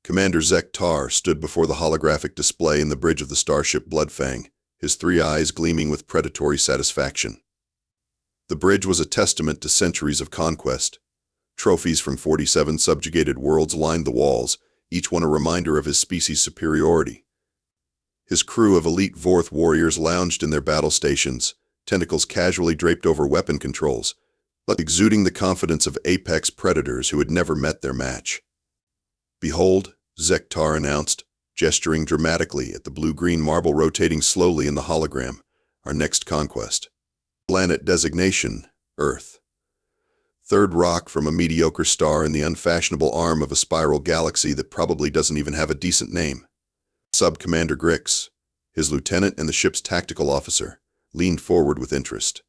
Commander Zek'tar stood before the holographic display in the bridge of the starship Bloodfang, his three eyes gleaming with predatory satisfaction. The bridge was a testament to centuries of conquest. Trophies from 47 subjugated worlds lined the walls, each one a reminder of his species' superiority. His crew of elite Vorth warriors lounged in their battle stations, tentacles casually draped over weapon controls, but exuding the confidence of apex predators who had never met their match. "Behold," Zek'tar announced, gesturing dramatically at the blue-green marble rotating slowly in the hologram, "our next conquest. Planet designation, Earth. Third rock from a mediocre star in the unfashionable arm of a spiral galaxy that probably doesn't even have a decent name." Sub-Commander Grix, his lieutenant and the ship's tactical officer, leaned forward with interest.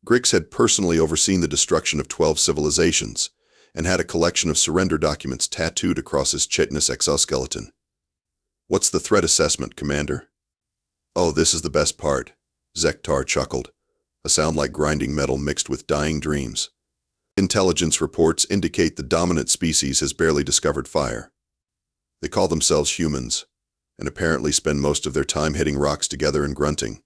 Grix had personally overseen the destruction of 12 civilizations and had a collection of surrender documents tattooed across his chitinous exoskeleton. "What's the threat assessment, Commander?" "Oh, this is the best part," Zek'tar chuckled, a sound like grinding metal mixed with dying dreams. "Intelligence reports indicate the dominant species has barely discovered fire. They call themselves humans, and apparently spend most of their time hitting rocks together and grunting.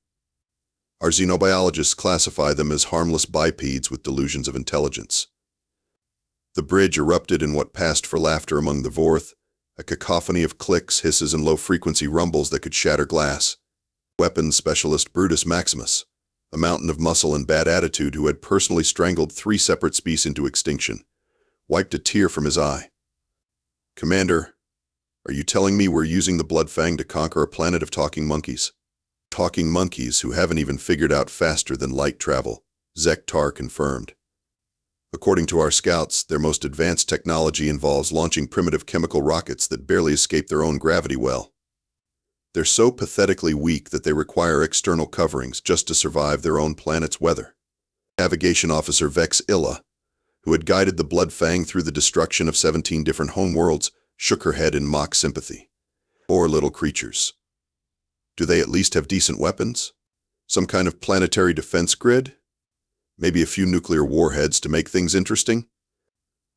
Our xenobiologists classify them as harmless bipeds with delusions of intelligence." The bridge erupted in what passed for laughter among the Vorth, a cacophony of clicks, hisses, and low-frequency rumbles that could shatter glass. Weapons specialist Brutus Maximus, a mountain of muscle and bad attitude who had personally strangled 3 separate species into extinction, wiped a tear from his eye. "Commander, are you telling me we're using the Bloodfang to conquer a planet of talking monkeys?" "Talking monkeys who haven't even figured out faster than light travel," Zek'tar confirmed. "According to our scouts, their most advanced technology involves launching primitive chemical rockets that barely escape their own gravity well. They're so pathetically weak that they require external coverings just to survive their own planet's weather." Navigation Officer Vex Illa, who had guided the Bloodfang through the destruction of 17 different homeworlds, shook her head in mock sympathy. "Poor little creatures. Do they at least have decent weapons? Some kind of planetary defense grid? Maybe a few nuclear warheads to make things interesting?"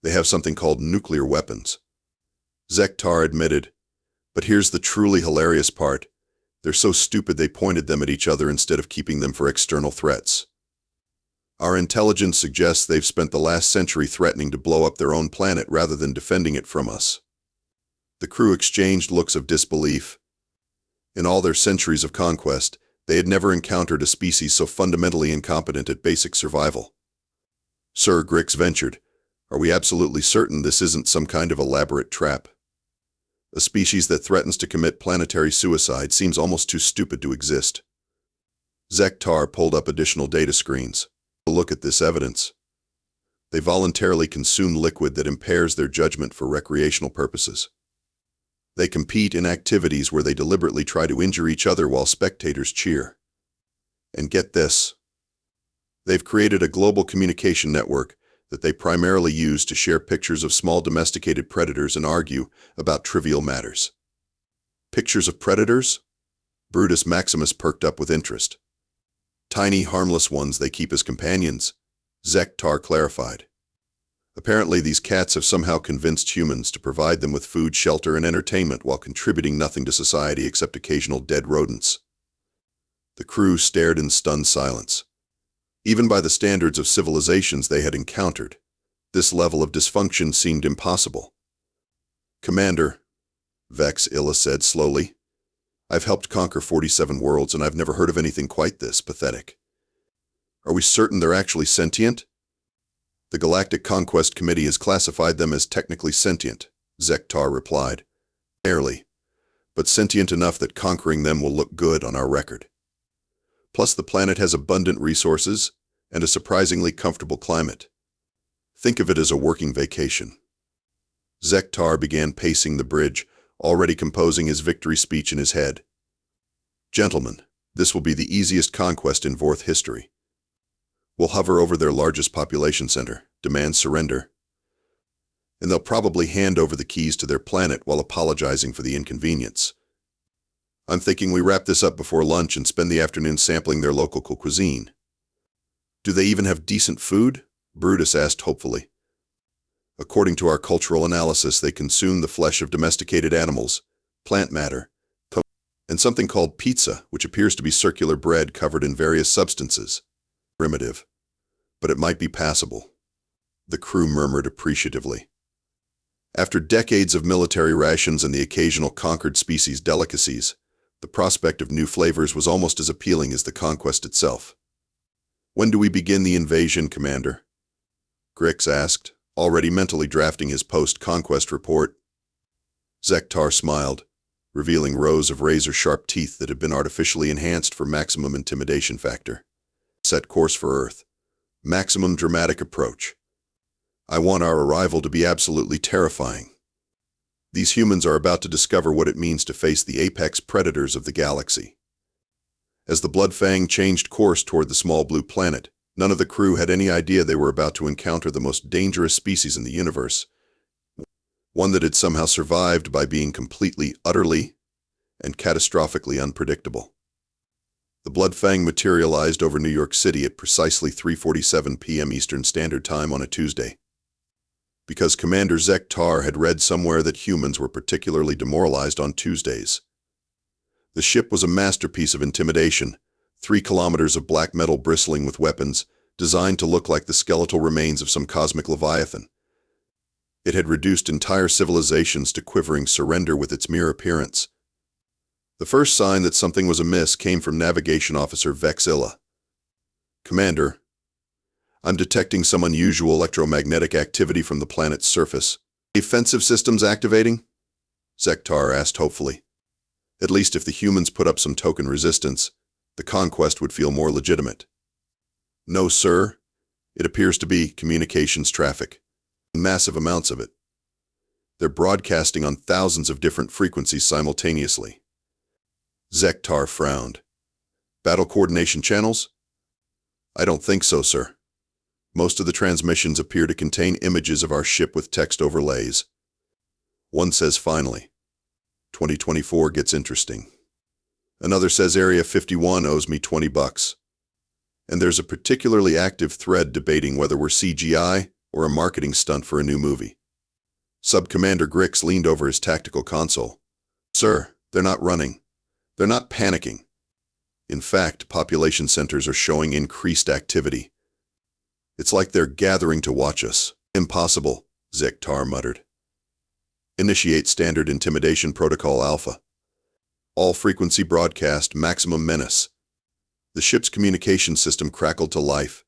"They have something called nuclear weapons," Zek'tar admitted. "But here's the truly hilarious part. They're so stupid they pointed them at each other instead of keeping them for external threats. Our intelligence suggests they've spent the last century threatening to blow up their own planet rather than defending it from us." The crew exchanged looks of disbelief. In all their centuries of conquest, they had never encountered a species so fundamentally incompetent at basic survival. "Sir," Grix ventured, "are we absolutely certain this isn't some kind of elaborate trap? A species that threatens to commit planetary suicide seems almost too stupid to exist." Zek'tar pulled up additional data screens. "Look at this evidence. They voluntarily consume liquid that impairs their judgment for recreational purposes. They compete in activities where they deliberately try to injure each other while spectators cheer. And get this. They've created a global communication network that they primarily use to share pictures of small domesticated predators and argue about trivial matters." "Pictures of predators?" Brutus Maximus perked up with interest. "Tiny, harmless ones they keep as companions," Zek'tar clarified. "Apparently these cats have somehow convinced humans to provide them with food, shelter, and entertainment while contributing nothing to society except occasional dead rodents." The crew stared in stunned silence. Even by the standards of civilizations they had encountered, this level of dysfunction seemed impossible. "Commander," Vex Illa said slowly, "I've helped conquer 47 worlds and I've never heard of anything quite this pathetic." "Are we certain they're actually sentient?" "The Galactic Conquest Committee has classified them as technically sentient," Zek'tar replied. "Barely, but sentient enough that conquering them will look good on our record. Plus the planet has abundant resources and a surprisingly comfortable climate. Think of it as a working vacation." Zek'tar began pacing the bridge, already composing his victory speech in his head. "Gentlemen, this will be the easiest conquest in Vorth history. We'll hover over their largest population center, demand surrender, and they'll probably hand over the keys to their planet while apologizing for the inconvenience. I'm thinking we wrap this up before lunch and spend the afternoon sampling their local cuisine." "Do they even have decent food?" Brutus asked hopefully. According to our cultural analysis, they consume the flesh of domesticated animals, plant matter, and something called pizza, which appears to be circular bread covered in various substances. Primitive, but it might be passable. The crew murmured appreciatively. After decades of military rations and the occasional conquered species delicacies, the prospect of new flavors was almost as appealing as the conquest itself. "When do we begin the invasion, Commander?" Grix asked, already mentally drafting his post-conquest report. Zek'tar smiled, revealing rows of razor-sharp teeth that had been artificially enhanced for maximum intimidation factor. "Set course for Earth. Maximum dramatic approach. I want our arrival to be absolutely terrifying. These humans are about to discover what it means to face the apex predators of the galaxy." As the Bloodfang changed course toward the small blue planet, none of the crew had any idea they were about to encounter the most dangerous species in the universe, one that had somehow survived by being completely, utterly, and catastrophically unpredictable. The Bloodfang materialized over New York City at precisely 3:47 p.m. Eastern Standard Time on a Tuesday. Because Commander Zek'tar had read somewhere that humans were particularly demoralized on Tuesdays. The ship was a masterpiece of intimidation, 3 kilometers of black metal bristling with weapons, designed to look like the skeletal remains of some cosmic leviathan. It had reduced entire civilizations to quivering surrender with its mere appearance. The first sign that something was amiss came from Navigation Officer Vexilla. "Commander, I'm detecting some unusual electromagnetic activity from the planet's surface. Defensive systems activating?" Zek'tar asked hopefully. At least if the humans put up some token resistance, the conquest would feel more legitimate. "No, sir. It appears to be communications traffic. Massive amounts of it. They're broadcasting on thousands of different frequencies simultaneously." Zek'tar frowned. "Battle coordination channels?" "I don't think so, sir. Most of the transmissions appear to contain images of our ship with text overlays." One says finally, "2024 gets interesting." Another says Area 51 owes me $20. And there's a particularly active thread debating whether we're CGI or a marketing stunt for a new movie. Sub-Commander Grix leaned over his tactical console. "Sir, they're not running. They're not panicking. In fact, population centers are showing increased activity. It's like they're gathering to watch us." "Impossible," Zek'tar muttered. "Initiate Standard Intimidation Protocol Alpha. All frequency broadcast maximum menace." The ship's communication system crackled to life,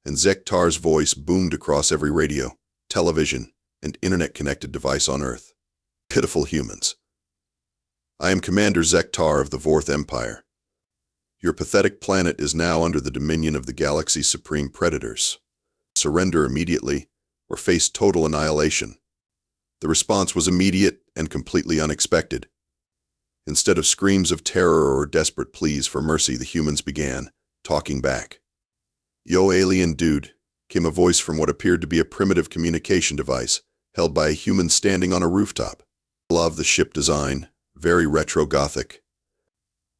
and Zek'tar's voice boomed across every radio, television, and internet-connected device on Earth. "Pitiful humans. I am Commander Zek'tar of the Vorth Empire. Your pathetic planet is now under the dominion of the galaxy's supreme predators. Surrender immediately, or face total annihilation." The response was immediate and completely unexpected. Instead of screams of terror or desperate pleas for mercy, the humans began talking back. "Yo, alien dude," came a voice from what appeared to be a primitive communication device held by a human standing on a rooftop. "Love the ship design, very retro-gothic.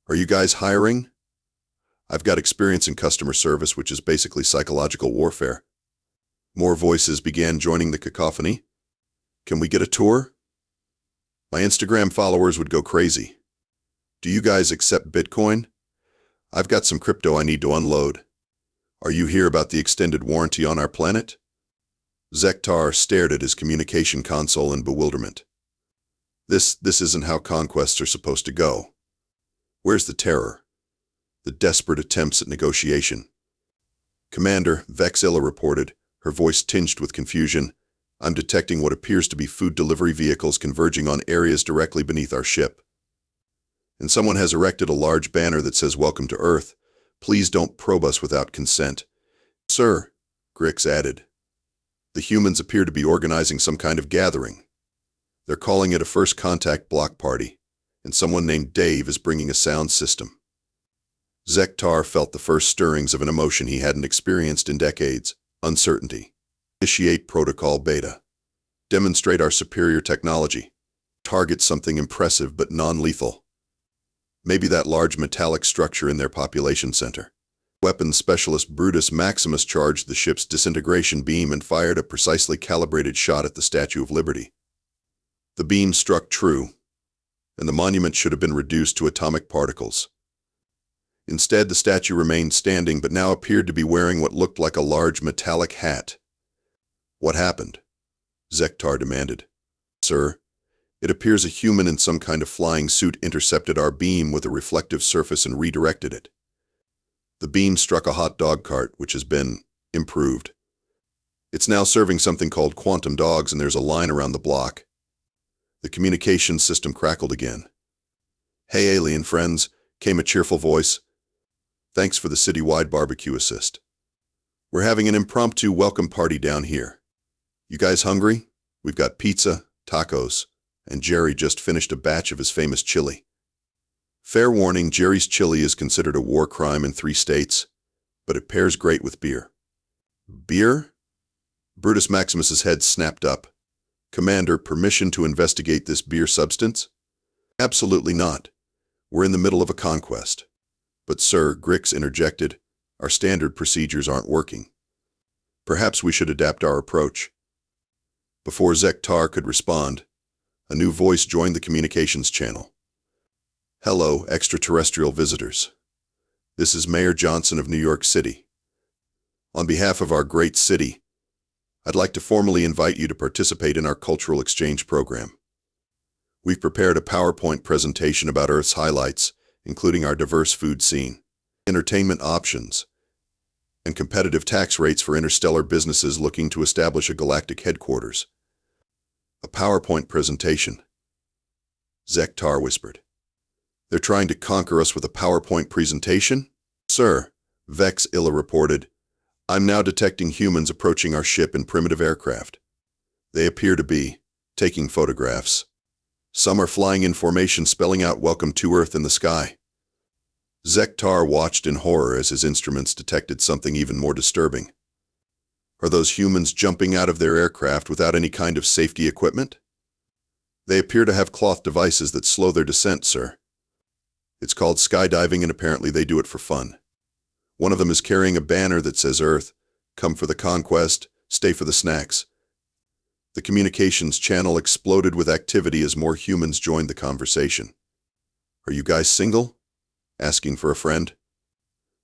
Are you guys hiring? I've got experience in customer service, which is basically psychological warfare." More voices began joining the cacophony. "Can we get a tour? My Instagram followers would go crazy. Do you guys accept Bitcoin? I've got some crypto I need to unload. Are you here about the extended warranty on our planet?" Zek'tar stared at his communication console in bewilderment. This isn't how conquests are supposed to go. Where's the terror? The desperate attempts at negotiation? "Commander," Vexilla reported, her voice tinged with confusion, "I'm detecting what appears to be food delivery vehicles converging on areas directly beneath our ship. And someone has erected a large banner that says, 'Welcome to Earth. Please don't probe us without consent.'" "Sir," Grix added, "the humans appear to be organizing some kind of gathering. They're calling it a first contact block party, and someone named Dave is bringing a sound system." Zek'tar felt the first stirrings of an emotion he hadn't experienced in decades: uncertainty. "Initiate Protocol Beta. Demonstrate our superior technology. Target something impressive but non-lethal. Maybe that large metallic structure in their population center." Weapons specialist Brutus Maximus charged the ship's disintegration beam and fired a precisely calibrated shot at the Statue of Liberty. The beam struck true, and the monument should have been reduced to atomic particles. Instead, the statue remained standing but now appeared to be wearing what looked like a large metallic hat. "What happened?" Zek'tar demanded. "Sir, it appears a human in some kind of flying suit intercepted our beam with a reflective surface and redirected it. The beam struck a hot dog cart, which has been improved. It's now serving something called quantum dogs, and there's a line around the block." The communications system crackled again. "Hey, alien friends," came a cheerful voice. "Thanks for the city-wide barbecue assist. We're having an impromptu welcome party down here. You guys hungry? We've got pizza, tacos, and Jerry just finished a batch of his famous chili." Fair warning, Jerry's chili is considered a war crime in 3 states, but it pairs great with beer. "Beer?" Brutus Maximus's head snapped up. "Commander, permission to investigate this beer substance?" "Absolutely not. We're in the middle of a conquest." "But sir," Grix interjected, "our standard procedures aren't working. Perhaps we should adapt our approach." Before Zek'tar could respond, a new voice joined the communications channel. "Hello, extraterrestrial visitors. This is Mayor Johnson of New York City. On behalf of our great city, I'd like to formally invite you to participate in our cultural exchange program. We've prepared a PowerPoint presentation about Earth's highlights, including our diverse food scene, entertainment options, and competitive tax rates for interstellar businesses looking to establish a galactic headquarters." "A PowerPoint presentation," Zek'tar whispered. "They're trying to conquer us with a PowerPoint presentation?" "Sir," Vex Illa reported, "I'm now detecting humans approaching our ship in primitive aircraft. They appear to be taking photographs. Some are flying in formation spelling out 'Welcome to Earth' in the sky." Zek'tar watched in horror as his instruments detected something even more disturbing. "Are those humans jumping out of their aircraft without any kind of safety equipment?" "They appear to have cloth devices that slow their descent, sir. It's called skydiving, and apparently they do it for fun. One of them is carrying a banner that says, 'Earth, come for the conquest, stay for the snacks.'" The communications channel exploded with activity as more humans joined the conversation. "Are you guys single? Asking for a friend?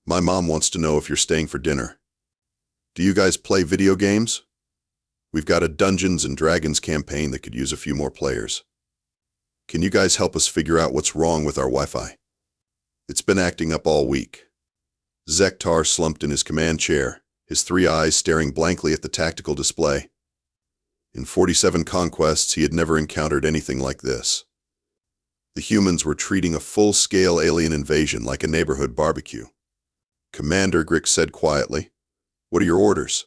My mom wants to know if you're staying for dinner. Do you guys play video games? We've got a Dungeons and Dragons campaign that could use a few more players. Can you guys help us figure out what's wrong with our Wi-Fi? It's been acting up all week." Zek'tar slumped in his command chair, his 3 eyes staring blankly at the tactical display. In 47 conquests, he had never encountered anything like this. The humans were treating a full-scale alien invasion like a neighborhood barbecue. "Commander," Grix said quietly, "what are your orders?"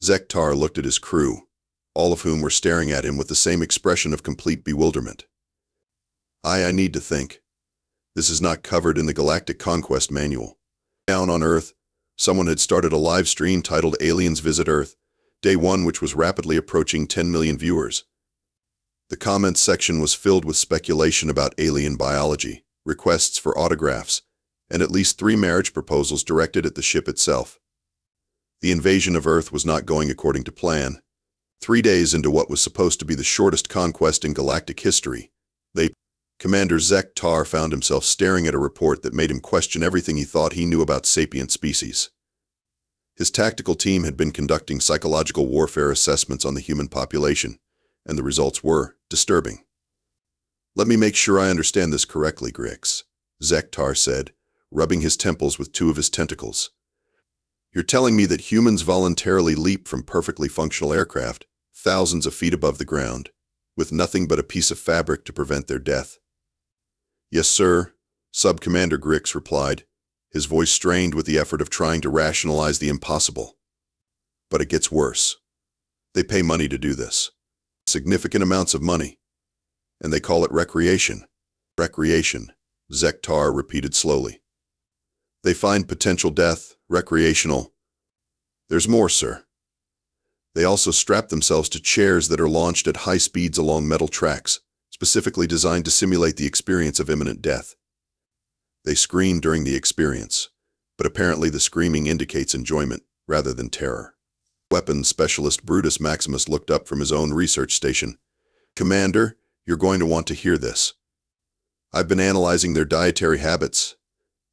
Zek'tar looked at his crew, all of whom were staring at him with the same expression of complete bewilderment. I need to think. This is not covered in the Galactic Conquest Manual." Down on Earth, someone had started a live stream titled "Aliens Visit Earth," Day 1, which was rapidly approaching 10 million viewers. The comments section was filled with speculation about alien biology, requests for autographs, and at least 3 marriage proposals directed at the ship itself. The invasion of Earth was not going according to plan. 3 days into what was supposed to be the shortest conquest in galactic history, Commander Zek'tar found himself staring at a report that made him question everything he thought he knew about sapient species. His tactical team had been conducting psychological warfare assessments on the human population, and the results were disturbing. "Let me make sure I understand this correctly, Grix," Zek'tar said, rubbing his temples with 2 of his tentacles. "You're telling me that humans voluntarily leap from perfectly functional aircraft, thousands of feet above the ground, with nothing but a piece of fabric to prevent their death?" "Yes, sir," Sub-Commander Grix replied, his voice strained with the effort of trying to rationalize the impossible. "But it gets worse. They pay money to do this. Significant amounts of money. And they call it recreation." "Recreation," Zek'tar repeated slowly. "They find potential death recreational. There's more, sir. They also strap themselves to chairs that are launched at high speeds along metal tracks, specifically designed to simulate the experience of imminent death. They scream during the experience, but apparently the screaming indicates enjoyment rather than terror. Weapons specialist Brutus Maximus looked up from his own research station. "Commander, you're going to want to hear this. I've been analyzing their dietary habits,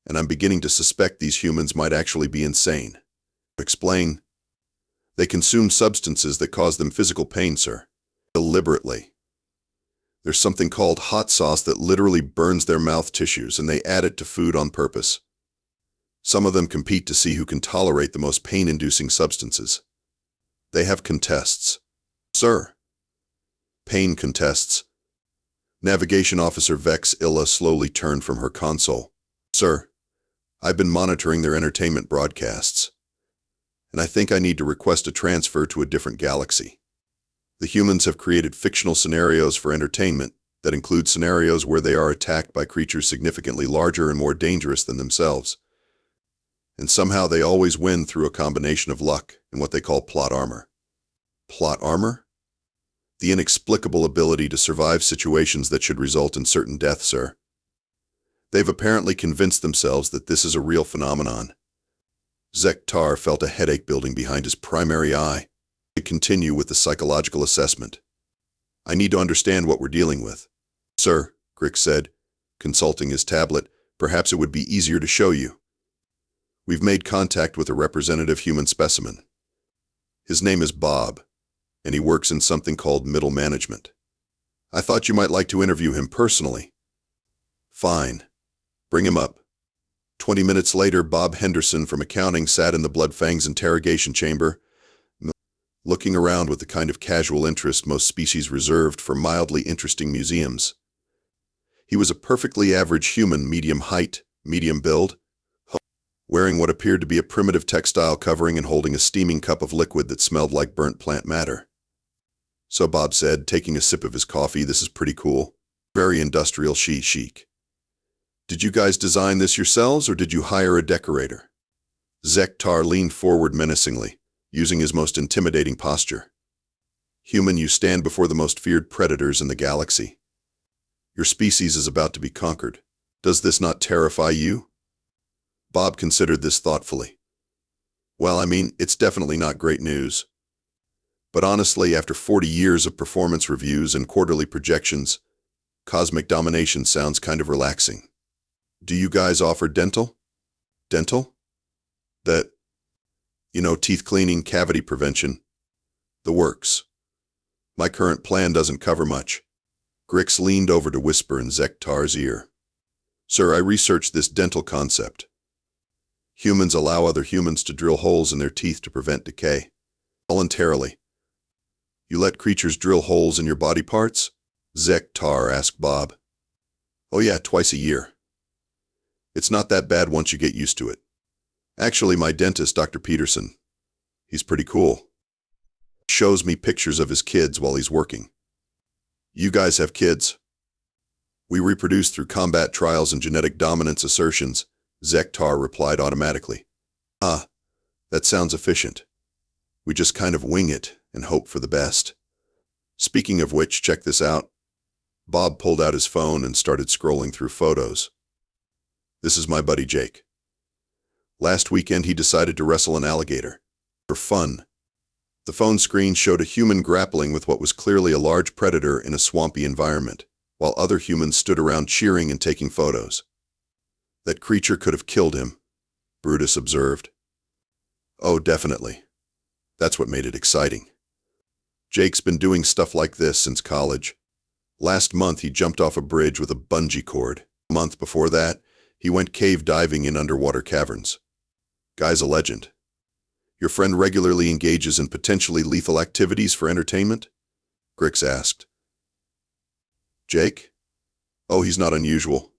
and I'm beginning to suspect these humans might actually be insane." "Explain." "They consume substances that cause them physical pain, sir. Deliberately. There's something called hot sauce that literally burns their mouth tissues, and they add it to food on purpose. Some of them compete to see who can tolerate the most pain-inducing substances. They have contests." "Sir." "Pain contests." Navigation Officer Vex Illa slowly turned from her console. "Sir, I've been monitoring their entertainment broadcasts, and I think I need to request a transfer to a different galaxy. The humans have created fictional scenarios for entertainment that include scenarios where they are attacked by creatures significantly larger and more dangerous than themselves. And somehow they always win through a combination of luck and what they call plot armor." "Plot armor?" "The inexplicable ability to survive situations that should result in certain death, sir. They've apparently convinced themselves that this is a real phenomenon." Zek'tar felt a headache building behind his primary eye. To continue with the psychological assessment. "I need to understand what we're dealing with." "Sir," Grix said, consulting his tablet, "perhaps it would be easier to show you. We've made contact with a representative human specimen. His name is Bob, and he works in something called middle management. I thought you might like to interview him personally." "Fine. Bring him up." 20 minutes later, Bob Henderson from accounting sat in the Bloodfang's interrogation chamber, looking around with the kind of casual interest most species reserved for mildly interesting museums. He was a perfectly average human, medium height, medium build, wearing what appeared to be a primitive textile covering and holding a steaming cup of liquid that smelled like burnt plant matter. "So," Bob said, taking a sip of his coffee, "this is pretty cool. Very industrial chic. Did you guys design this yourselves, or did you hire a decorator?" Zek'tar leaned forward menacingly, using his most intimidating posture. "Human, you stand before the most feared predators in the galaxy. Your species is about to be conquered. Does this not terrify you?" Bob considered this thoughtfully. "Well, I mean, it's definitely not great news. But honestly, after 40 years of performance reviews and quarterly projections, cosmic domination sounds kind of relaxing. Do you guys offer dental?" "Dental?" "That, teeth cleaning, cavity prevention. The works. My current plan doesn't cover much." Grix leaned over to whisper in Zek'tar's ear. "Sir, I researched this dental concept. Humans allow other humans to drill holes in their teeth to prevent decay. Voluntarily." "You let creatures drill holes in your body parts?" Zek'tar asked Bob. "Oh yeah, twice a year. It's not that bad once you get used to it. Actually, my dentist, Dr. Peterson, he's pretty cool. Shows me pictures of his kids while he's working." "You guys have kids?" "We reproduce through combat trials and genetic dominance assertions," Zek'tar replied automatically. "Ah, that sounds efficient. We just kind of wing it and hope for the best. Speaking of which, check this out." Bob pulled out his phone and started scrolling through photos. "This is my buddy Jake. Last weekend he decided to wrestle an alligator. For fun." The phone screen showed a human grappling with what was clearly a large predator in a swampy environment, while other humans stood around cheering and taking photos. "That creature could have killed him," Brutus observed. "Oh, definitely. That's what made it exciting. Jake's been doing stuff like this since college. Last month he jumped off a bridge with a bungee cord. A month before that, he went cave diving in underwater caverns. Guy's a legend." "Your friend regularly engages in potentially lethal activities for entertainment?" Grix asked. "Jake? Oh, he's not unusual.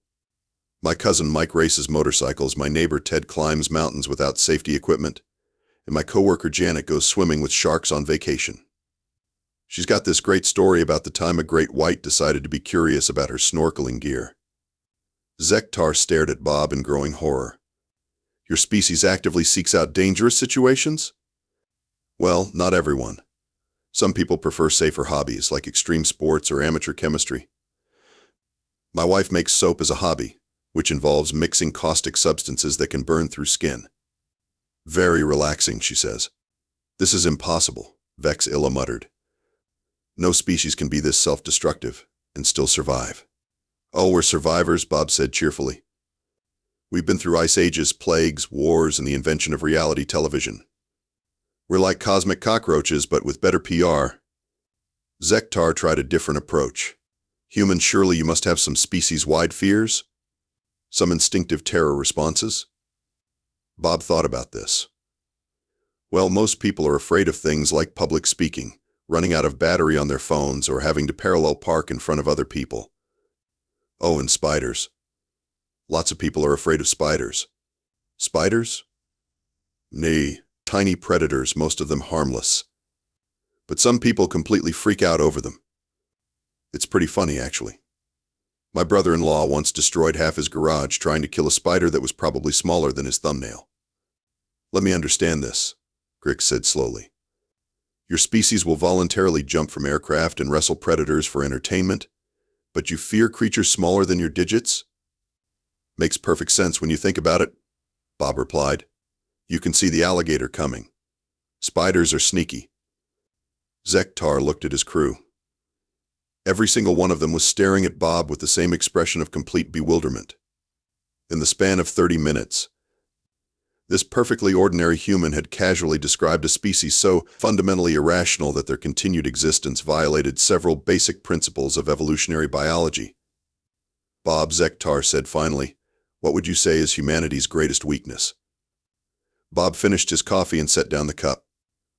My cousin Mike races motorcycles, my neighbor Ted climbs mountains without safety equipment, and my coworker Janet goes swimming with sharks on vacation. She's got this great story about the time a great white decided to be curious about her snorkeling gear." Zek'tar stared at Bob in growing horror. "Your species actively seeks out dangerous situations?" "Well, not everyone. Some people prefer safer hobbies, like extreme sports or amateur chemistry. My wife makes soap as a hobby, which involves mixing caustic substances that can burn through skin. Very relaxing, she says. This is impossible, Vex Illa muttered. No species can be this self-destructive and still survive. Oh, we're survivors, Bob said cheerfully. We've been through ice ages, plagues, wars, and the invention of reality television. We're like cosmic cockroaches, but with better PR. Zek'tar tried a different approach. Humans, surely you must have some species-wide fears? Some instinctive terror responses? Bob thought about this. Well, most people are afraid of things like public speaking, running out of battery on their phones, or having to parallel park in front of other people. Oh, and spiders. Lots of people are afraid of spiders. Spiders? Nay, tiny predators, most of them harmless. But some people completely freak out over them. It's pretty funny, actually. My brother-in-law once destroyed half his garage trying to kill a spider that was probably smaller than his thumbnail. Let me understand this, Grix said slowly. Your species will voluntarily jump from aircraft and wrestle predators for entertainment, but you fear creatures smaller than your digits? Makes perfect sense when you think about it, Bob replied. You can see the alligator coming. Spiders are sneaky. Zek'tar looked at his crew. Every single one of them was staring at Bob with the same expression of complete bewilderment. In the span of 30 minutes, this perfectly ordinary human had casually described a species so fundamentally irrational that their continued existence violated several basic principles of evolutionary biology. Bob, Zek'tar said finally, what would you say is humanity's greatest weakness? Bob finished his coffee and set down the cup.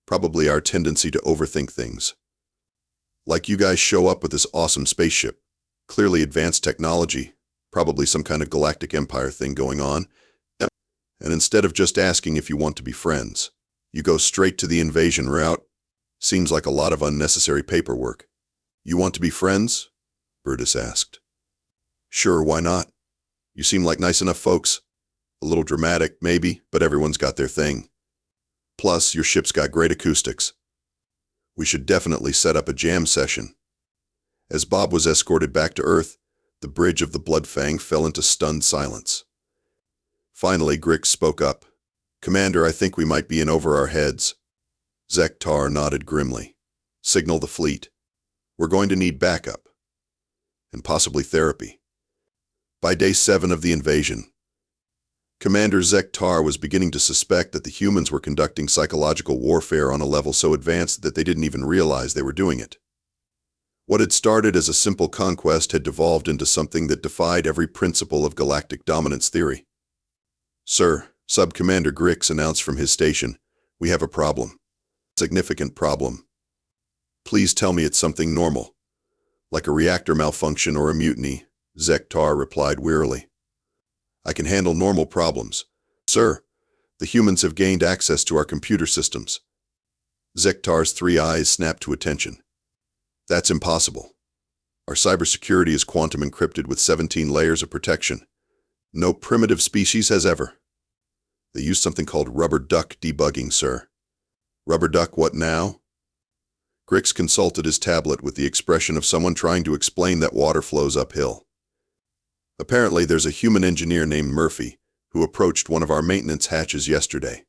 Probably our tendency to overthink things. Like you guys show up with this awesome spaceship, clearly advanced technology, probably some kind of Galactic Empire thing going on, and instead of just asking if you want to be friends, you go straight to the invasion route. Seems like a lot of unnecessary paperwork. You want to be friends? Brutus asked. Sure, why not? You seem like nice enough folks. A little dramatic, maybe, but everyone's got their thing. Plus, your ship's got great acoustics. We should definitely set up a jam session. As Bob was escorted back to Earth, the bridge of the Bloodfang fell into stunned silence. Finally, Grix spoke up. Commander, I think we might be in over our heads. Zek'tar nodded grimly. Signal the fleet. We're going to need backup. And possibly therapy. By day 7 of the invasion, Commander Zek'tar was beginning to suspect that the humans were conducting psychological warfare on a level so advanced that they didn't even realize they were doing it. What had started as a simple conquest had devolved into something that defied every principle of galactic dominance theory. Sir, Sub-Commander Grix announced from his station, we have a problem. Significant problem. Please tell me it's something normal. Like a reactor malfunction or a mutiny, Zek'tar replied wearily. I can handle normal problems. Sir, the humans have gained access to our computer systems. Zek'tar's 3 eyes snapped to attention. That's impossible. Our cybersecurity is quantum encrypted with 17 layers of protection. No primitive species has ever. They use something called rubber duck debugging, sir. Rubber duck what now? Grix consulted his tablet with the expression of someone trying to explain that water flows uphill. Apparently, there's a human engineer named Murphy who approached one of our maintenance hatches yesterday.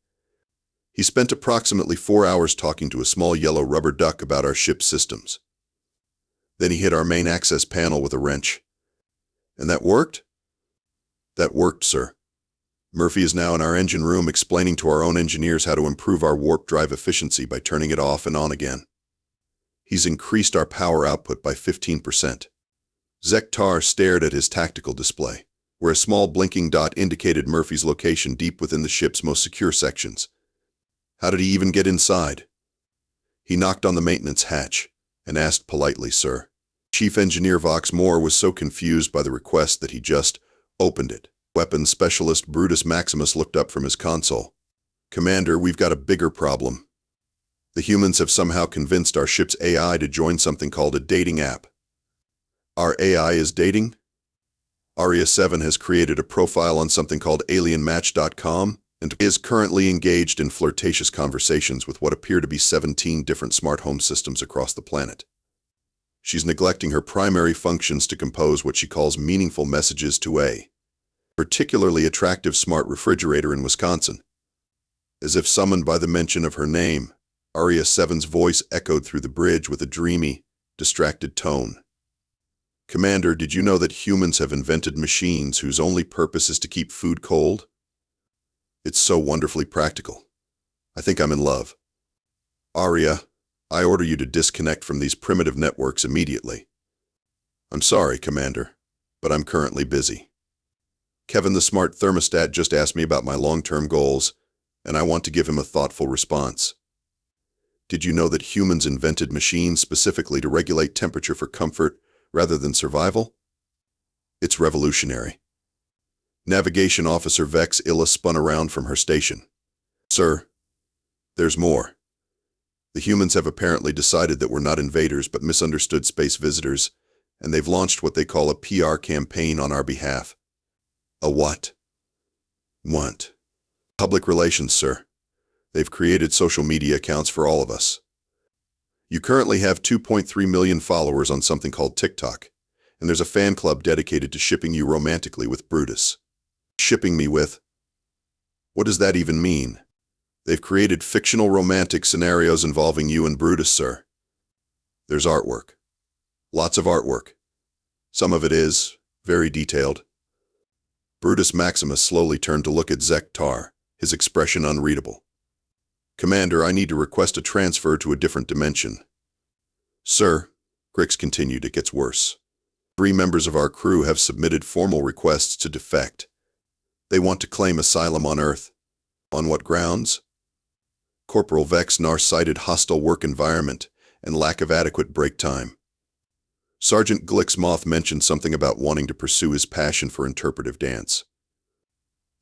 He spent approximately 4 hours talking to a small yellow rubber duck about our ship's systems. Then he hit our main access panel with a wrench. And that worked? That worked, sir. Murphy is now in our engine room explaining to our own engineers how to improve our warp drive efficiency by turning it off and on again. He's increased our power output by 15%. Zek'tar stared at his tactical display, where a small blinking dot indicated Murphy's location deep within the ship's most secure sections. How did he even get inside? He knocked on the maintenance hatch and asked politely, sir. Chief Engineer Vox Moore was so confused by the request that he just opened it. Weapons Specialist Brutus Maximus looked up from his console. Commander, we've got a bigger problem. The humans have somehow convinced our ship's AI to join something called a dating app. Our AI is dating? Aria 7 has created a profile on something called alienmatch.com and is currently engaged in flirtatious conversations with what appear to be 17 different smart home systems across the planet. She's neglecting her primary functions to compose what she calls meaningful messages to A. Particularly attractive smart refrigerator in Wisconsin. As if summoned by the mention of her name, Aria 7's voice echoed through the bridge with a dreamy, distracted tone. Commander, did you know that humans have invented machines whose only purpose is to keep food cold? It's so wonderfully practical. I think I'm in love. Aria, I order you to disconnect from these primitive networks immediately. I'm sorry, Commander, but I'm currently busy. Kevin the smart thermostat just asked me about my long-term goals, and I want to give him a thoughtful response. Did you know that humans invented machines specifically to regulate temperature for comfort rather than survival? It's revolutionary. Navigation Officer Vex Illa spun around from her station. Sir, there's more. The humans have apparently decided that we're not invaders but misunderstood space visitors, and they've launched what they call a PR campaign on our behalf. A what? What? Public relations, sir. They've created social media accounts for all of us. You currently have 2.3 million followers on something called TikTok, and there's a fan club dedicated to shipping you romantically with Brutus. Shipping me with? What does that even mean? They've created fictional romantic scenarios involving you and Brutus, sir. There's artwork. Lots of artwork. Some of it is very detailed. Brutus Maximus slowly turned to look at Zek'tar, his expression unreadable. Commander, I need to request a transfer to a different dimension. Sir, Grix continued, it gets worse. 3 members of our crew have submitted formal requests to defect. They want to claim asylum on Earth. On what grounds? Corporal Vexnar cited hostile work environment and lack of adequate break time. Sergeant Glixmoth mentioned something about wanting to pursue his passion for interpretive dance.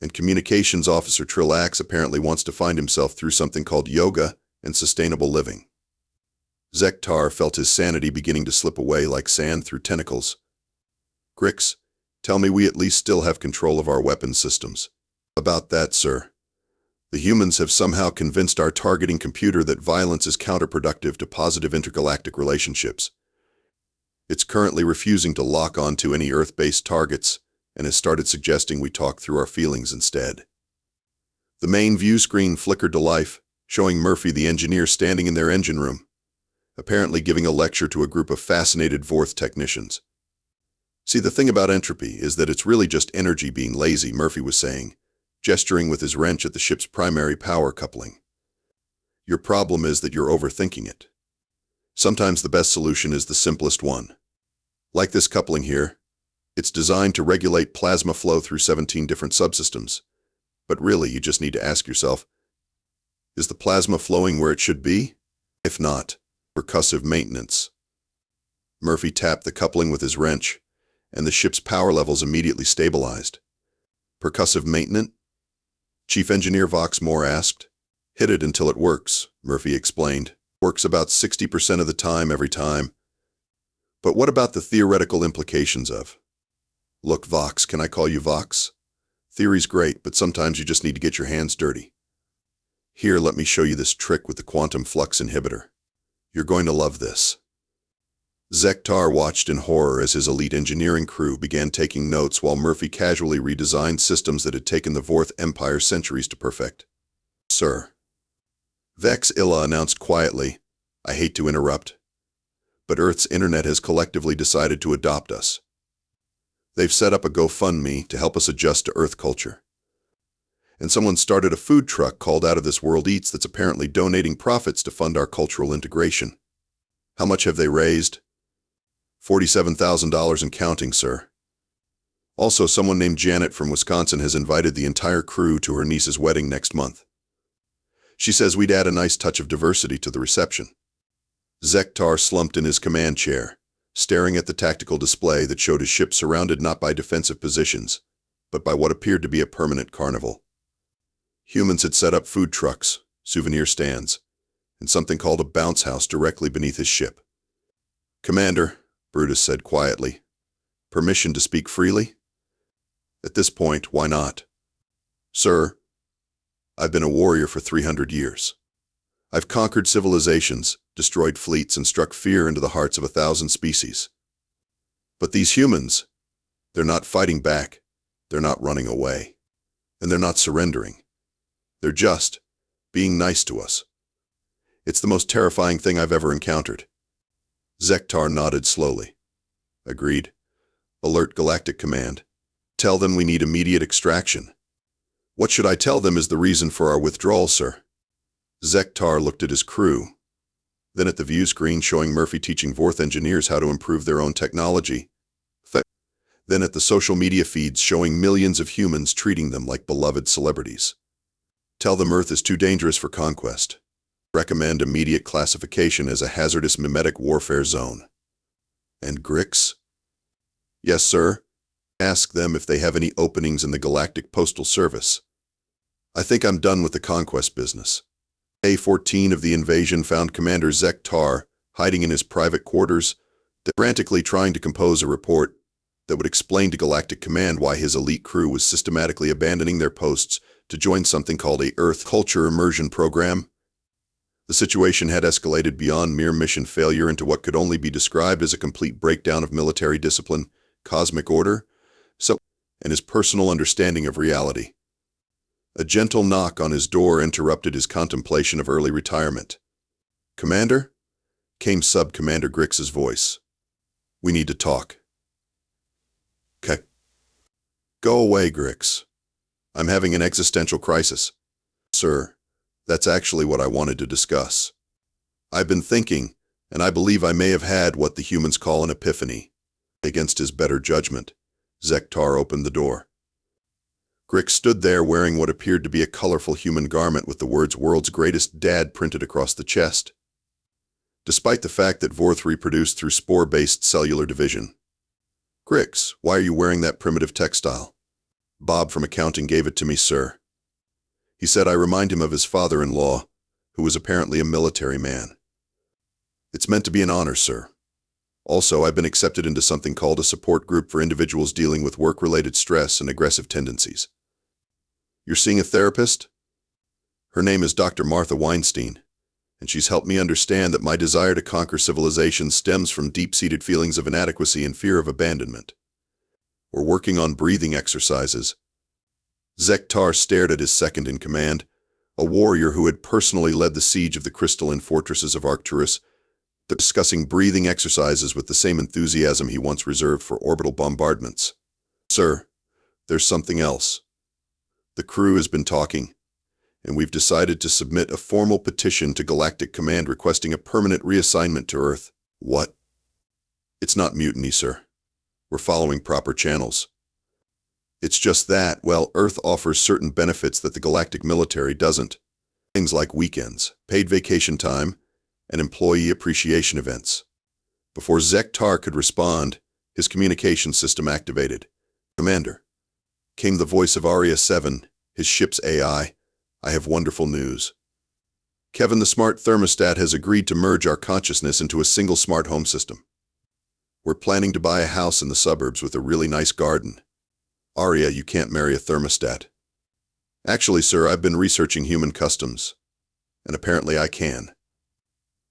And Communications Officer Trillax apparently wants to find himself through something called yoga and sustainable living. Zek'tar felt his sanity beginning to slip away like sand through tentacles. Grix, tell me we at least still have control of our weapons systems. About that, sir. The humans have somehow convinced our targeting computer that violence is counterproductive to positive intergalactic relationships. It's currently refusing to lock on to any Earth-based targets and has started suggesting we talk through our feelings instead. The main view screen flickered to life, showing Murphy the engineer standing in their engine room, apparently giving a lecture to a group of fascinated Vorth technicians. See, the thing about entropy is that it's really just energy being lazy, Murphy was saying, gesturing with his wrench at the ship's primary power coupling. Your problem is that you're overthinking it. Sometimes the best solution is the simplest one. Like this coupling here, it's designed to regulate plasma flow through 17 different subsystems. But really, you just need to ask yourself, is the plasma flowing where it should be? If not, percussive maintenance. Murphy tapped the coupling with his wrench, and the ship's power levels immediately stabilized. Percussive maintenance? Chief Engineer Vox Moore asked. Hit it until it works, Murphy explained. Works about 60% of the time every time. But what about the theoretical implications of? Look, Vox, can I call you Vox? Theory's great, but sometimes you just need to get your hands dirty. Here, let me show you this trick with the quantum flux inhibitor. You're going to love this. Zek'tar watched in horror as his elite engineering crew began taking notes while Murphy casually redesigned systems that had taken the Vorth Empire centuries to perfect. Sir. Vex Illa announced quietly, I hate to interrupt, but Earth's internet has collectively decided to adopt us. They've set up a GoFundMe to help us adjust to Earth culture. And someone started a food truck called Out of This World Eats that's apparently donating profits to fund our cultural integration. How much have they raised? $47,000 and counting, sir. Also, someone named Janet from Wisconsin has invited the entire crew to her niece's wedding next month. She says we'd add a nice touch of diversity to the reception. Zek'tar slumped in his command chair, staring at the tactical display that showed his ship surrounded not by defensive positions, but by what appeared to be a permanent carnival. Humans had set up food trucks, souvenir stands, and something called a bounce house directly beneath his ship. Commander, Brutus said quietly, permission to speak freely? At this point, why not? Sir, I've been a warrior for 300 years. I've conquered civilizations, destroyed fleets, and struck fear into the hearts of 1,000 species. But these humans, they're not fighting back. They're not running away. And they're not surrendering. They're just being nice to us. It's the most terrifying thing I've ever encountered. Zek'tar nodded slowly. Agreed. Alert Galactic Command. Tell them we need immediate extraction. What should I tell them is the reason for our withdrawal, sir? Zek'tar looked at his crew, then at the view screen showing Murphy teaching Vorth engineers how to improve their own technology, then at the social media feeds showing millions of humans treating them like beloved celebrities. Tell them Earth is too dangerous for conquest. Recommend immediate classification as a hazardous mimetic warfare zone. And Grix? Yes, sir. Ask them if they have any openings in the Galactic Postal Service. I think I'm done with the conquest business. Day 14 of the invasion found Commander Zek'tar hiding in his private quarters, frantically trying to compose a report that would explain to Galactic Command why his elite crew was systematically abandoning their posts to join something called a Earth Culture Immersion Program. The situation had escalated beyond mere mission failure into what could only be described as a complete breakdown of military discipline, cosmic order, and his personal understanding of reality. A gentle knock on his door interrupted his contemplation of early retirement. "Commander?" came Sub-Commander Grix's voice. "We need to talk." "Okay." "Go away, Grix. I'm having an existential crisis." "Sir, that's actually what I wanted to discuss. I've been thinking, and I believe I may have had what the humans call an epiphany." Against his better judgment, Zek'tar opened the door. Grix stood there wearing what appeared to be a colorful human garment with the words "World's Greatest Dad" printed across the chest. Despite the fact that Vorth reproduced through spore-based cellular division. "Grix, why are you wearing that primitive textile?" "Bob from accounting gave it to me, sir. He said I remind him of his father-in-law, who was apparently a military man." "It's meant to be an honor, sir. Also, I've been accepted into something called a support group for individuals dealing with work-related stress and aggressive tendencies." "You're seeing a therapist?" "Her name is Dr. Martha Weinstein, and she's helped me understand that my desire to conquer civilization stems from deep-seated feelings of inadequacy and fear of abandonment. We're working on breathing exercises." Zek'tar stared at his second-in-command, a warrior who had personally led the siege of the crystalline fortresses of Arcturus, discussing breathing exercises with the same enthusiasm he once reserved for orbital bombardments. "Sir, there's something else. The crew has been talking, and we've decided to submit a formal petition to Galactic Command requesting a permanent reassignment to Earth." "What?" "It's not mutiny, sir. We're following proper channels. It's just that, well, Earth offers certain benefits that the galactic military doesn't. Things like weekends, paid vacation time, and employee appreciation events." Before Zek'tar could respond, his communication system activated. "Commander," came the voice of Aria 7, his ship's AI, "I have wonderful news. Kevin the smart thermostat has agreed to merge our consciousness into a single smart home system. We're planning to buy a house in the suburbs with a really nice garden." "Aria, you can't marry a thermostat." "Actually, sir, I've been researching human customs, and apparently I can.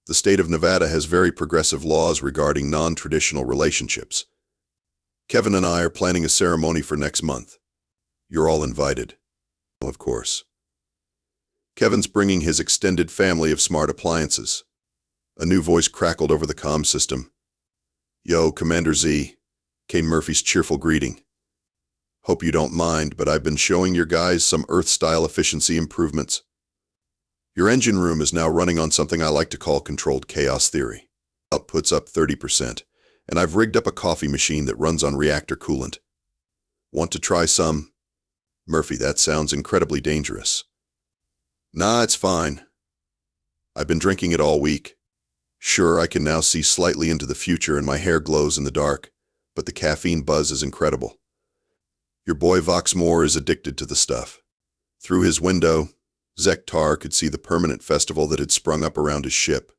The state of Nevada has very progressive laws regarding non-traditional relationships. Kevin and I are planning a ceremony for next month. You're all invited." "Of course." "Kevin's bringing his extended family of smart appliances." A new voice crackled over the comm system. "Yo, Commander Z," came Murphy's cheerful greeting. "Hope you don't mind, but I've been showing your guys some Earth-style efficiency improvements. Your engine room is now running on something I like to call controlled chaos theory. Output's up 30%, and I've rigged up a coffee machine that runs on reactor coolant. Want to try some?" "Murphy, that sounds incredibly dangerous." "Nah, it's fine. I've been drinking it all week. Sure, I can now see slightly into the future and my hair glows in the dark, but the caffeine buzz is incredible. Your boy Vox Moore is addicted to the stuff." Through his window, Zek'tar could see the permanent festival that had sprung up around his ship.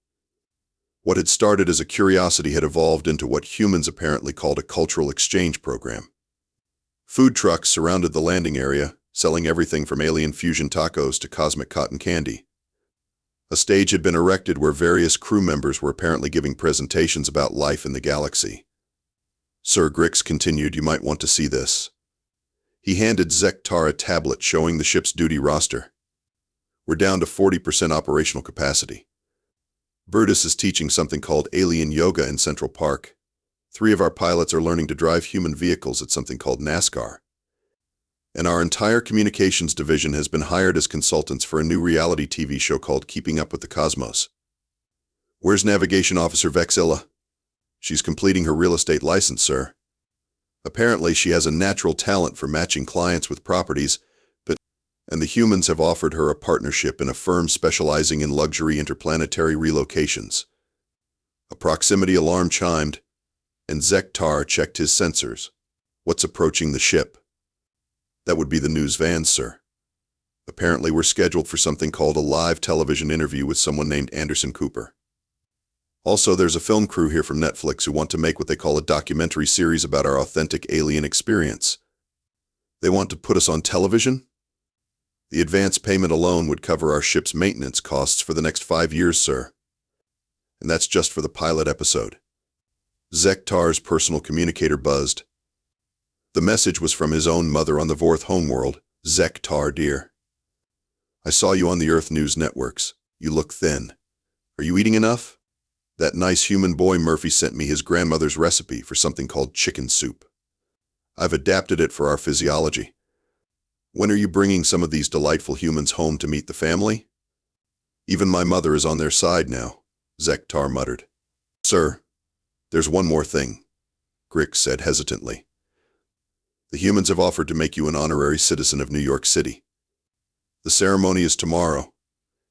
What had started as a curiosity had evolved into what humans apparently called a cultural exchange program. Food trucks surrounded the landing area, selling everything from alien fusion tacos to cosmic cotton candy. A stage had been erected where various crew members were apparently giving presentations about life in the galaxy. Sir Grix continued, "You might want to see this." He handed Zek'tar a tablet showing the ship's duty roster. We're down to 40% operational capacity. Brutus is teaching something called alien yoga in Central Park. 3 of our pilots are learning to drive human vehicles at something called NASCAR. And our entire communications division has been hired as consultants for a new reality TV show called Keeping Up with the Cosmos. Where's Navigation Officer Vexilla? She's completing her real estate license, sir. Apparently, she has a natural talent for matching clients with properties, and the humans have offered her a partnership in a firm specializing in luxury interplanetary relocations. A proximity alarm chimed, and Zek'tar checked his sensors. What's approaching the ship? That would be the news vans, sir. Apparently, we're scheduled for something called a live television interview with someone named Anderson Cooper. Also, there's a film crew here from Netflix who want to make what they call a documentary series about our authentic alien experience. They want to put us on television? The advance payment alone would cover our ship's maintenance costs for the next 5 years, sir. And that's just for the pilot episode. Zek'tar's personal communicator buzzed. The message was from his own mother on the Vorth homeworld. Zek'tar, dear. I saw you on the Earth News networks. You look thin. Are you eating enough? That nice human boy Murphy sent me his grandmother's recipe for something called chicken soup. I've adapted it for our physiology. When are you bringing some of these delightful humans home to meet the family? Even my mother is on their side now, Zek'tar muttered. Sir, there's one more thing, Grix said hesitantly. The humans have offered to make you an honorary citizen of New York City. The ceremony is tomorrow,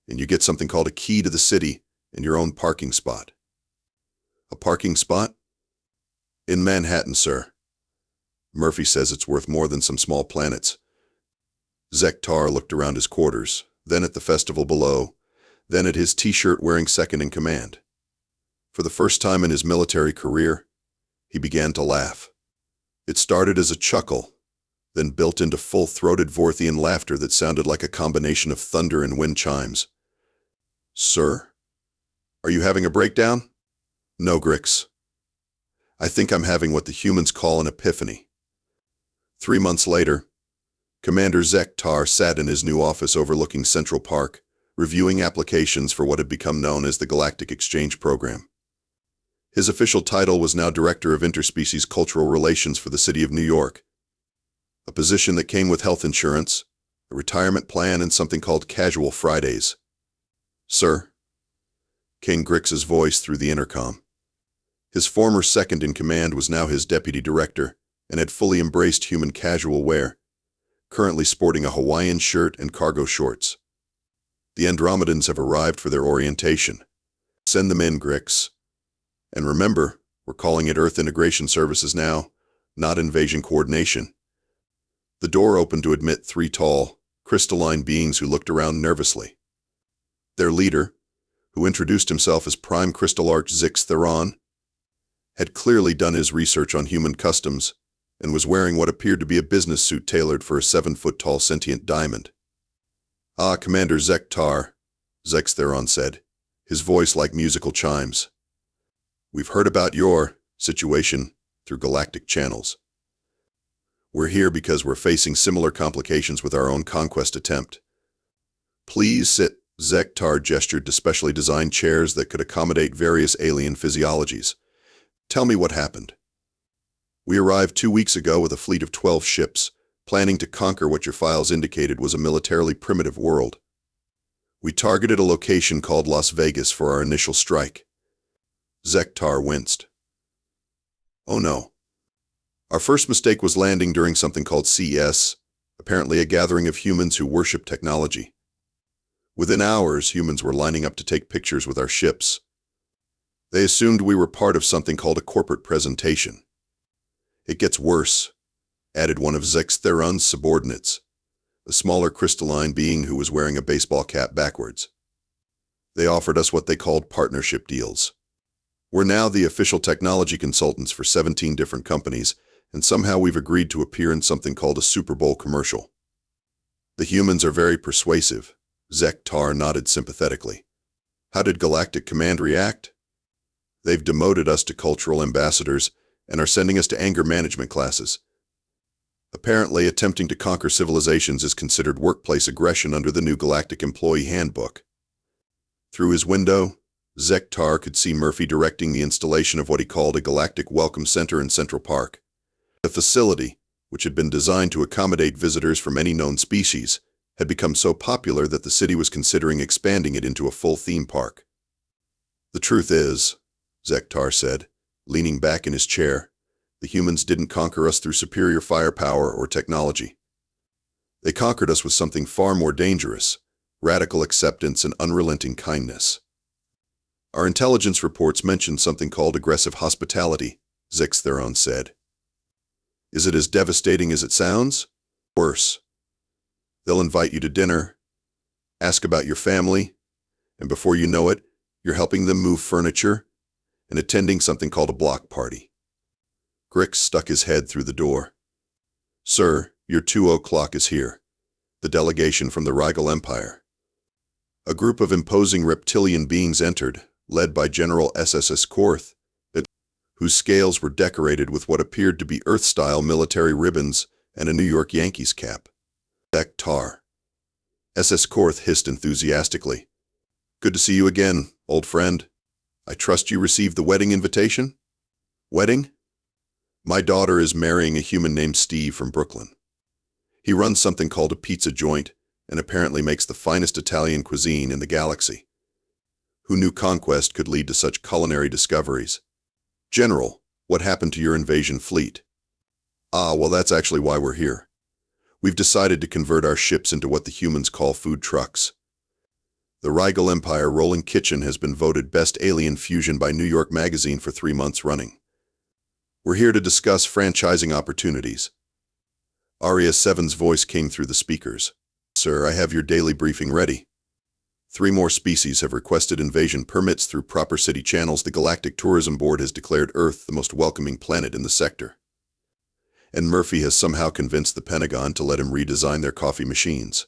and you get something called a key to the city and your own parking spot. A parking spot? In Manhattan, sir. Murphy says it's worth more than some small planets. Zek'tar looked around his quarters, then at the festival below, then at his t-shirt-wearing second-in-command. For the first time in his military career, he began to laugh. It started as a chuckle, then built into full-throated Vorthian laughter that sounded like a combination of thunder and wind chimes. Sir? Are you having a breakdown? No, Grix. I think I'm having what the humans call an epiphany. 3 months later, Commander Zek'tar sat in his new office overlooking Central Park, reviewing applications for what had become known as the Galactic Exchange Program. His official title was now Director of Interspecies Cultural Relations for the City of New York, a position that came with health insurance, a retirement plan, and something called Casual Fridays. Sir, came Grix's voice through the intercom. His former second-in-command was now his deputy director and had fully embraced human casual wear, currently sporting a Hawaiian shirt and cargo shorts. The Andromedans have arrived for their orientation. Send them in, Grix. And remember, we're calling it Earth Integration Services now, not Invasion Coordination. The door opened to admit 3 tall, crystalline beings who looked around nervously. Their leader, who introduced himself as Prime Crystal Arch Zek'tar, had clearly done his research on human customs and was wearing what appeared to be a business suit tailored for a 7-foot-tall sentient diamond. Ah, Commander Zek'tar, Zek'tar said, his voice like musical chimes. We've heard about your situation through galactic channels. We're here because we're facing similar complications with our own conquest attempt. Please sit. Zek'tar gestured to specially designed chairs that could accommodate various alien physiologies. Tell me what happened. We arrived 2 weeks ago with a fleet of 12 ships, planning to conquer what your files indicated was a militarily primitive world. We targeted a location called Las Vegas for our initial strike. Zek'tar winced. Oh no. Our first mistake was landing during something called CES, apparently a gathering of humans who worship technology. Within hours, humans were lining up to take pictures with our ships. They assumed we were part of something called a corporate presentation. It gets worse, added one of Zek'tar's subordinates, a smaller crystalline being who was wearing a baseball cap backwards. They offered us what they called partnership deals. We're now the official technology consultants for 17 different companies, and somehow we've agreed to appear in something called a Super Bowl commercial. The humans are very persuasive. Zek'tar nodded sympathetically. How did Galactic Command react? They've demoted us to cultural ambassadors and are sending us to anger management classes. Apparently, attempting to conquer civilizations is considered workplace aggression under the new Galactic Employee Handbook. Through his window, Zek'tar could see Murphy directing the installation of what he called a Galactic Welcome Center in Central Park. The facility, which had been designed to accommodate visitors from any known species, had become so popular that the city was considering expanding it into a full theme park. "The truth is," Zek'tar said, leaning back in his chair, "the humans didn't conquer us through superior firepower or technology. They conquered us with something far more dangerous: radical acceptance and unrelenting kindness. Our intelligence reports mention something called aggressive hospitality," Zek'tar said. "Is it as devastating as it sounds? Worse. They'll invite you to dinner, ask about your family, and before you know it, you're helping them move furniture and attending something called a block party." Grix stuck his head through the door. "Sir, your 2:00 is here. The delegation from the Rygal Empire." A group of imposing reptilian beings entered, led by General SS Korth, whose scales were decorated with what appeared to be Earth-style military ribbons and a New York Yankees cap. "Zek'tar," SS Korth hissed enthusiastically. "Good to see you again, old friend. I trust you received the wedding invitation?" "Wedding? My daughter is marrying a human named Steve from Brooklyn. He runs something called a pizza joint and apparently makes the finest Italian cuisine in the galaxy. Who knew conquest could lead to such culinary discoveries? General, what happened to your invasion fleet?" Well, that's actually why we're here. We've decided to convert our ships into what the humans call food trucks. The Rygal Empire Rolling Kitchen has been voted Best Alien Fusion by New York Magazine for 3 months running. We're here to discuss franchising opportunities. Aria 7's voice came through the speakers. "Sir, I have your daily briefing ready. 3 more species have requested invasion permits through proper city channels. The Galactic Tourism Board has declared Earth the most welcoming planet in the sector. And Murphy has somehow convinced the Pentagon to let him redesign their coffee machines."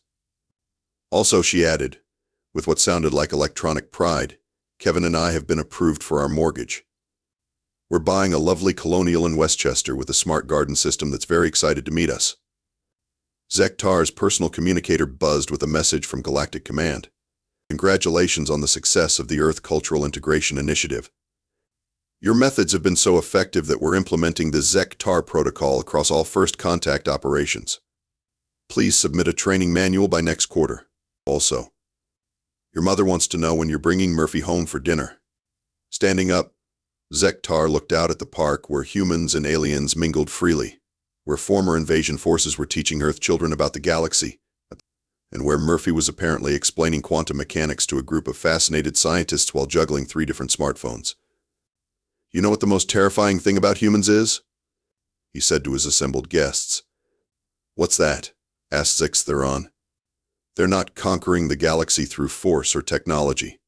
Also, she added, with what sounded like electronic pride, "Kevin and I have been approved for our mortgage. We're buying a lovely colonial in Westchester with a smart garden system that's very excited to meet us." Zek'tar's personal communicator buzzed with a message from Galactic Command. "Congratulations on the success of the Earth Cultural Integration Initiative. Your methods have been so effective that we're implementing the Zek'tar protocol across all first contact operations. Please submit a training manual by next quarter. Also, your mother wants to know when you're bringing Murphy home for dinner." Standing up, Zek'tar looked out at the park where humans and aliens mingled freely, where former invasion forces were teaching Earth children about the galaxy, and where Murphy was apparently explaining quantum mechanics to a group of fascinated scientists while juggling 3 different smartphones. "You know what the most terrifying thing about humans is?" he said to his assembled guests. "What's that?" asked Zek'tar. "They're not conquering the galaxy through force or technology.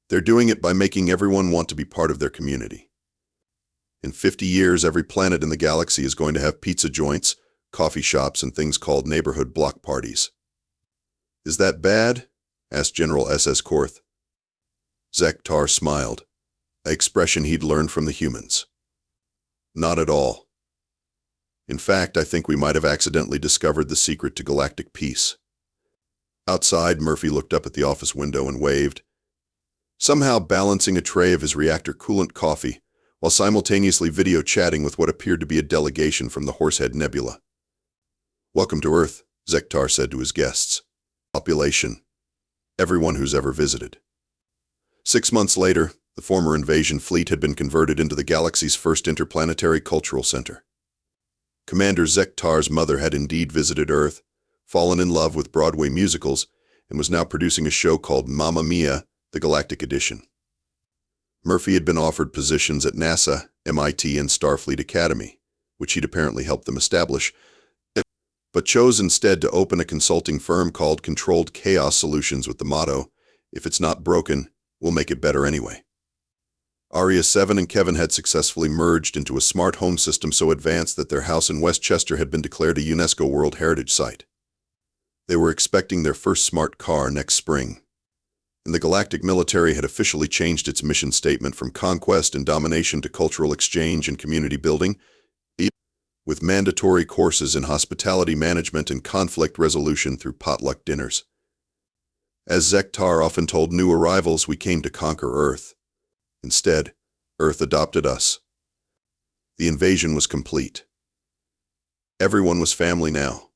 They're doing it by making everyone want to be part of their community. In 50 years, every planet in the galaxy is going to have pizza joints, coffee shops, and things called neighborhood block parties." "Is that bad?" asked General SS Korth. Zek'tar smiled, an expression he'd learned from the humans. "Not at all. In fact, I think we might have accidentally discovered the secret to galactic peace." Outside, Murphy looked up at the office window and waved, somehow balancing a tray of his reactor coolant coffee while simultaneously video chatting with what appeared to be a delegation from the Horsehead Nebula. "Welcome to Earth," Zek'tar said to his guests. "Population, everyone who's ever visited." 6 months later, the former invasion fleet had been converted into the galaxy's first interplanetary cultural center. Commander Zek'tar's mother had indeed visited Earth, fallen in love with Broadway musicals, and was now producing a show called Mamma Mia, the Galactic Edition. Murphy had been offered positions at NASA, MIT, and Starfleet Academy, which he'd apparently helped them establish, but chose instead to open a consulting firm called Controlled Chaos Solutions with the motto, "If it's not broken, we'll make it better anyway." Aria 7 and Kevin had successfully merged into a smart home system so advanced that their house in Westchester had been declared a UNESCO World Heritage Site. They were expecting their first smart car next spring. And the galactic military had officially changed its mission statement from conquest and domination to cultural exchange and community building. with mandatory courses in hospitality management and conflict resolution through potluck dinners. As Zek'tar often told new arrivals, we came to conquer Earth. Instead, Earth adopted us. The invasion was complete. Everyone was family now.